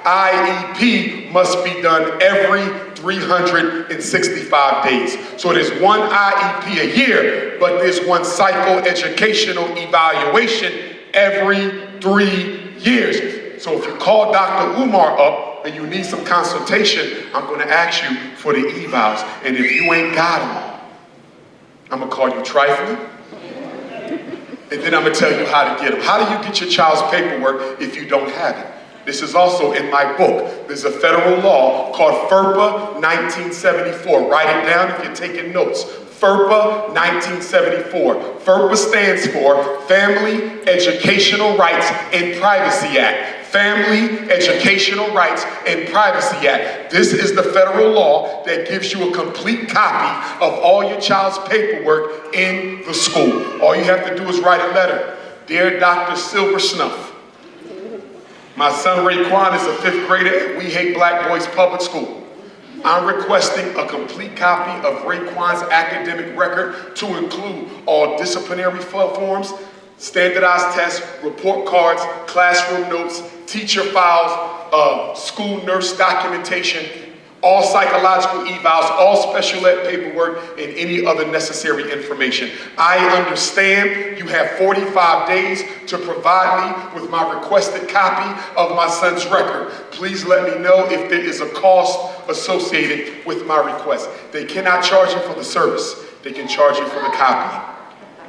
IEP must be done every 365 days. So there's one IEP a year, but there's one psychoeducational evaluation every 3 years. So if you call Dr. Umar up and you need some consultation, I'm going to ask you for the evals. And if you ain't got them, I'm going to call you trifling. And then I'm going to tell you how to get them. How do you get your child's paperwork if you don't have it? This is also in my book. There's a federal law called FERPA 1974. Write it down if you're taking notes. FERPA 1974. FERPA stands for Family Educational Rights and Privacy Act. Family Educational Rights and Privacy Act. This is the federal law that gives you a complete copy of all your child's paperwork in the school. All you have to do is write a letter. Dear Dr. Silver Snuff, my son Raekwon is a 5th grader at We Hate Black Boys Public School. I'm requesting a complete copy of Raekwon's academic record to include all disciplinary forms, standardized tests, report cards, classroom notes, teacher files, school nurse documentation, all psychological evals, all special ed paperwork, and any other necessary information. I understand you have 45 days to provide me with my requested copy of my son's record. Please let me know if there is a cost associated with my request. They cannot charge you for the service. They can charge you for the copy.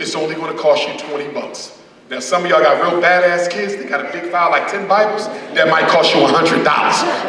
It's only going to cost you 20 bucks. Now, some of y'all got real badass kids. They got a big file, like 10 Bibles. That might cost you $100.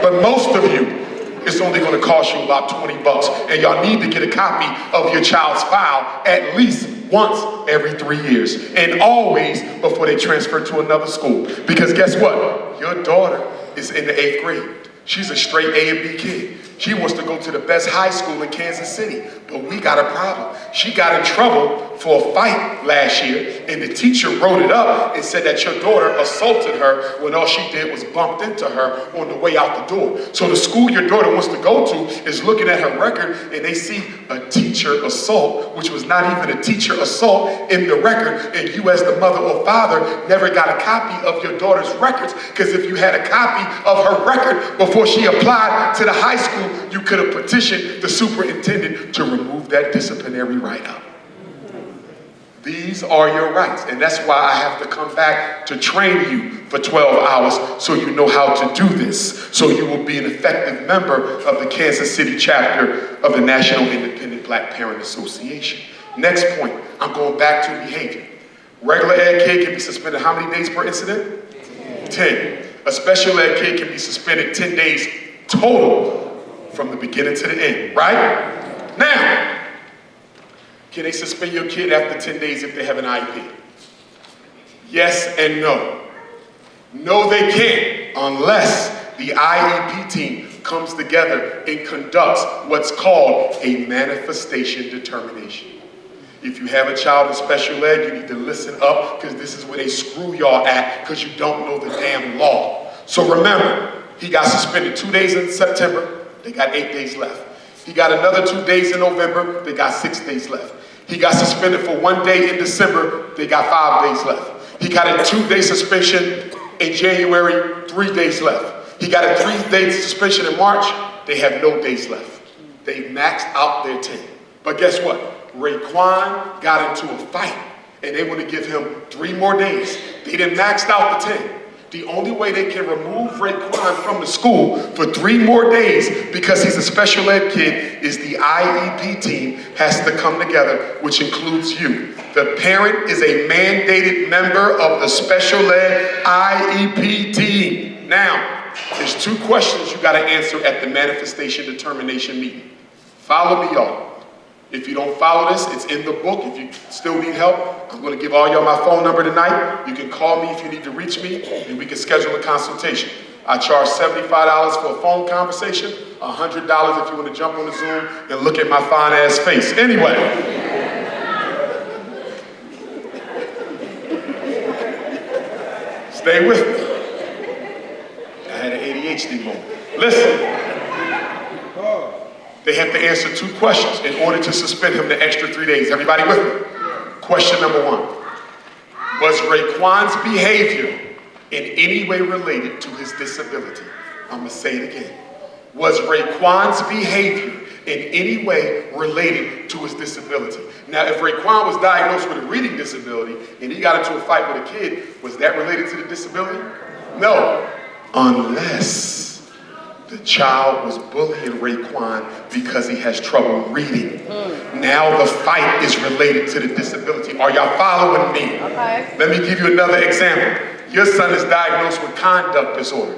But most of you, it's only going to cost you about 20 bucks. And y'all need to get a copy of your child's file at least once every 3 years. And always before they transfer to another school. Because guess what? Your daughter is in the 8th grade. She's a straight A and B kid. She wants to go to the best high school in Kansas City, but we got a problem. She got in trouble for a fight last year, and the teacher wrote it up and said that your daughter assaulted her when all she did was bumped into her on the way out the door. So the school your daughter wants to go to is looking at her record, and they see a teacher assault, which was not even a teacher assault in the record, and you as the mother or father never got a copy of your daughter's records, because if you had a copy of her record before she applied to the high school, you could have petitioned the superintendent to remove that disciplinary write-up. These are your rights, and that's why I have to come back to train you for 12 hours so you know how to do this, so you will be an effective member of the Kansas City chapter of the National Independent Black Parent Association. Next point, I'm going back to behavior. Regular ed kid can be suspended how many days per incident? 10. A special ed kid can be suspended 10 days total from the beginning to the end, right? Now, can they suspend your kid after 10 days if they have an IEP? Yes and no. No, they can't, unless the IEP team comes together and conducts what's called a manifestation determination. If you have a child in special ed, you need to listen up, because this is where they screw y'all at, because you don't know the damn law. So remember, he got suspended 2 days in September. They got 8 days left. He got another 2 days in November. They got 6 days left. He got suspended for 1 day in December. They got 5 days left. He got a 2-day suspension in January, 3 days left. He got a 3-day suspension in March. They have no days left. They maxed out their 10. But guess what? Raekwon got into a fight, and they want to give him 3 more days. They didn't max out the 10. The only way they can remove Raekwon from the school for 3 more days, because he's a special ed kid, is the IEP team has to come together, which includes you. The parent is a mandated member of the special ed IEP team. Now, there's 2 questions you got to answer at the manifestation determination meeting. Follow me, y'all. If you don't follow this, it's in the book. If you still need help, I'm going to give all y'all my phone number tonight. You can call me if you need to reach me, and we can schedule a consultation. I charge $75 for a phone conversation, $100 if you want to jump on the Zoom and look at my fine ass face. Anyway. Stay with me. I had an ADHD moment. Listen. They have to answer 2 questions in order to suspend him the extra 3 days. Everybody with me? Question number 1. Was Raekwon's behavior in any way related to his disability? I'm going to say it again. Was Raekwon's behavior in any way related to his disability? Now, if Raekwon was diagnosed with a reading disability and he got into a fight with a kid, was that related to the disability? No, unless the child was bullying Raekwon because he has trouble reading. Now the fight is related to the disability. Are y'all following me? Okay. Let me give you another example. Your son is diagnosed with conduct disorder.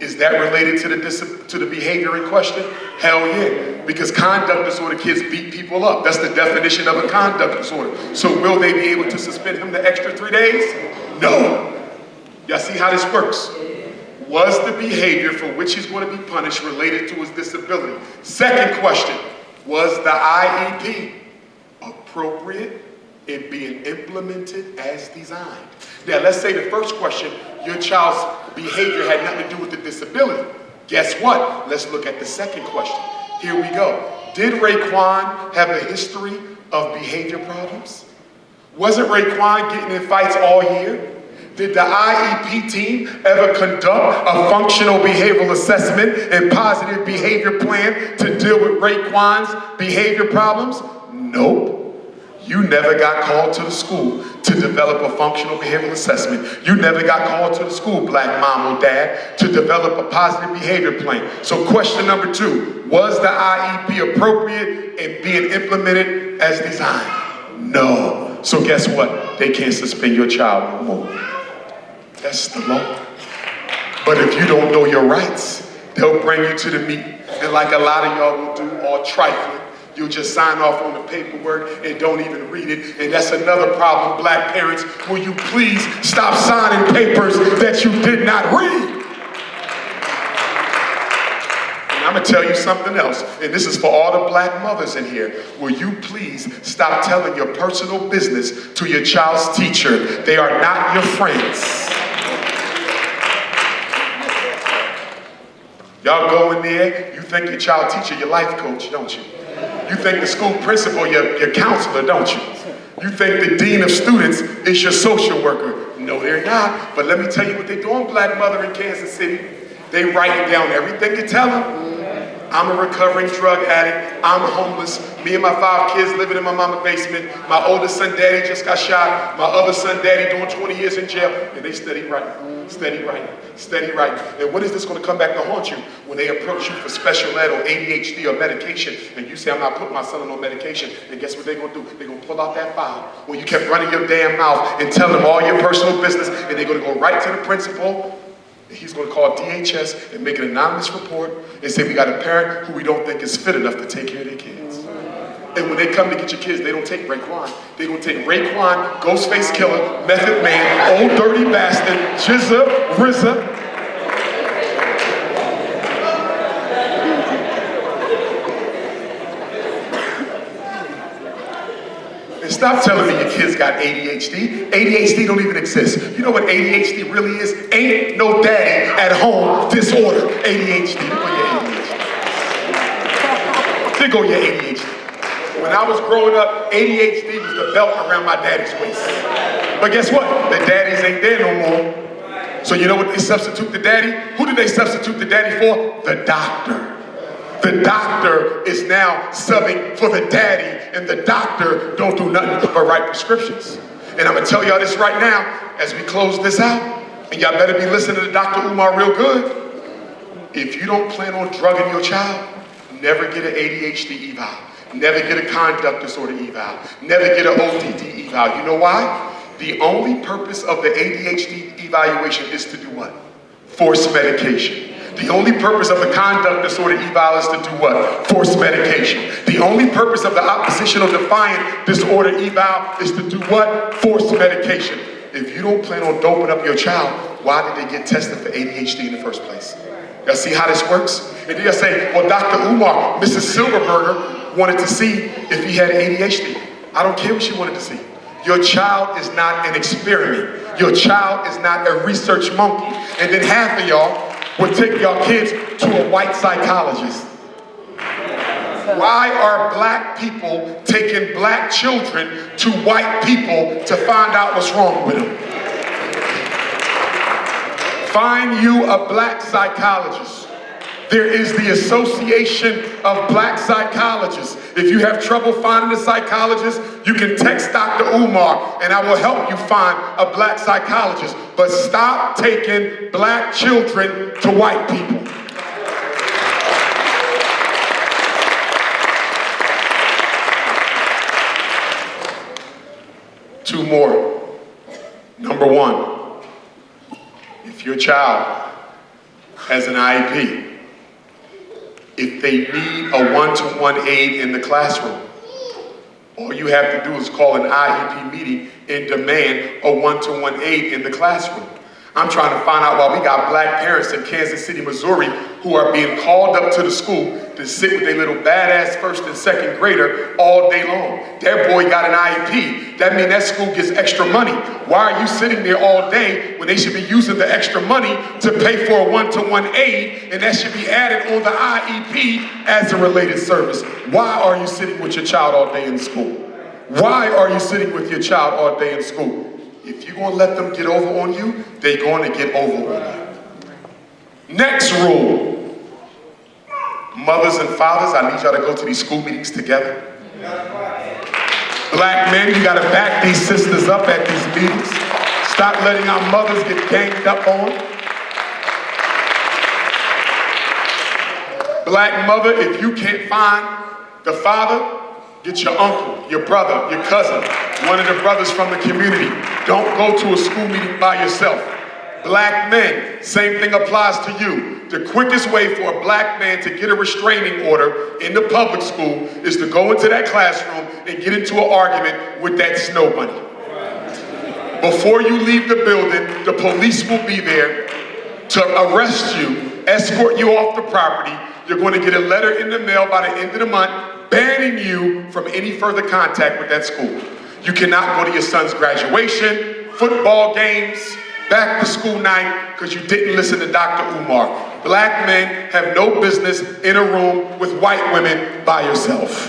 Is that related to the behavior in question? Hell yeah, because conduct disorder kids beat people up. That's the definition of a conduct disorder. So will they be able to suspend him the extra 3 days? No. Y'all see how this works? Was the behavior for which he's going to be punished related to his disability? Second question, was the IEP appropriate in being implemented as designed? Now, let's say the first question, your child's behavior had nothing to do with the disability. Guess what? Let's look at the second question. Here we go. Did Raekwon have a history of behavior problems? Wasn't Raekwon getting in fights all year? Did the IEP team ever conduct a functional behavioral assessment and positive behavior plan to deal with Raekwon's behavior problems? Nope. You never got called to the school to develop a functional behavioral assessment. You never got called to the school, black mom or dad, to develop a positive behavior plan. So question number 2, was the IEP appropriate in being implemented as designed? No. So guess what? They can't suspend your child no more. That's the law. But if you don't know your rights, they'll bring you to the meeting. And like a lot of y'all will do, all trifling, you'll just sign off on the paperwork and don't even read it. And that's another problem, black parents. Will you please stop signing papers that you did not read? And I'm gonna tell you something else, and this is for all the black mothers in here. Will you please stop telling your personal business to your child's teacher? They are not your friends. Y'all go in there, you think your child teacher your life coach, don't you? You think the school principal your counselor, don't you? You think the dean of students is your social worker. No, they're not. But let me tell you what they're doing, black mother in Kansas City. They write down everything you tell them. I'm a recovering drug addict. I'm homeless. Me and my 5 kids living in my mama's basement. My oldest son, daddy, just got shot. My other son, daddy, doing 20 years in jail. And they steady writing, steady writing, steady writing. And when is this going to come back to haunt you? When they approach you for special ed or ADHD or medication, and you say, I'm not putting my son on no medication. And guess what they're going to do? They're going to pull out that file when you kept running your damn mouth and telling them all your personal business. And they're going to go right to the principal. He's going to call DHS and make an anonymous report and say we got a parent who we don't think is fit enough to take care of their kids. And when they come to get your kids, they don't take Raekwon. They're going to take Raekwon, Ghostface Killer, Method Man, Old Dirty Bastard, Jizza, RZA. And stop telling me your kids got ADHD. ADHD don't even exist. You know what ADHD really is? Ain't no daddy at home disorder. ADHD. There go your ADHD. When I was growing up, ADHD was the belt around my daddy's waist. But guess what? The daddies ain't there no more. So you know what they substitute the daddy? Who did they substitute the daddy for? The doctor. The doctor is now subbing for the daddy, and the doctor don't do nothing but write prescriptions. And I'm gonna tell y'all this right now, as we close this out, and y'all better be listening to Dr. Umar real good. If you don't plan on drugging your child, never get an ADHD eval. Never get a conduct disorder eval. Never get an ODD eval. You know why? The only purpose of the ADHD evaluation is to do what? Force medication. The only purpose of the conduct disorder eval is to do what? Force medication. The only purpose of the oppositional defiant disorder eval is to do what? Force medication. If you don't plan on doping up your child, why did they get tested for ADHD in the first place? Y'all see how this works? And then y'all say, well, Dr. Umar, Mrs. Silverberger wanted to see if he had ADHD. I don't care what she wanted to see. Your child is not an experiment. Your child is not a research monkey. And then half of y'all would take your kids to a white psychologist. Why are black people taking black children to white people to find out what's wrong with them? Find you a black psychologist. There is the Association of Black Psychologists. If you have trouble finding a psychologist, you can text Dr. Umar and I will help you find a black psychologist. But stop taking black children to white people. Two more. Number one, if your child has an IEP, if they need a one-to-one aid in the classroom, all you have to do is call an IEP meeting and demand a one-to-one aid in the classroom. I'm trying to find out why we got black parents in Kansas City, Missouri, who are being called up to the school to sit with their little badass first and second grader all day long. Their boy got an IEP. That means that school gets extra money. Why are you sitting there all day when they should be using the extra money to pay for a one-to-one aid, and that should be added on the IEP as a related service? Why are you sitting with your child all day in school? Why are you sitting with your child all day in school? If you're going to let them get over on you, they're going to get over on you. Next rule. Mothers and fathers, I need y'all to go to these school meetings together. Black men, you got to back these sisters up at these meetings. Stop letting our mothers get ganged up on. Black mother, if you can't find the father, get your uncle, your brother, your cousin, one of the brothers from the community. Don't go to a school meeting by yourself. Black men, same thing applies to you. The quickest way for a black man to get a restraining order in the public school is to go into that classroom and get into an argument with that snow bunny. Before you leave the building, the police will be there to arrest you, escort you off the property. You're going to get a letter in the mail by the end of the month banning you from any further contact with that school. You cannot go to your son's graduation, football games, back to school night, because you didn't listen to Dr. Umar. Black men have no business in a room with white women by yourself.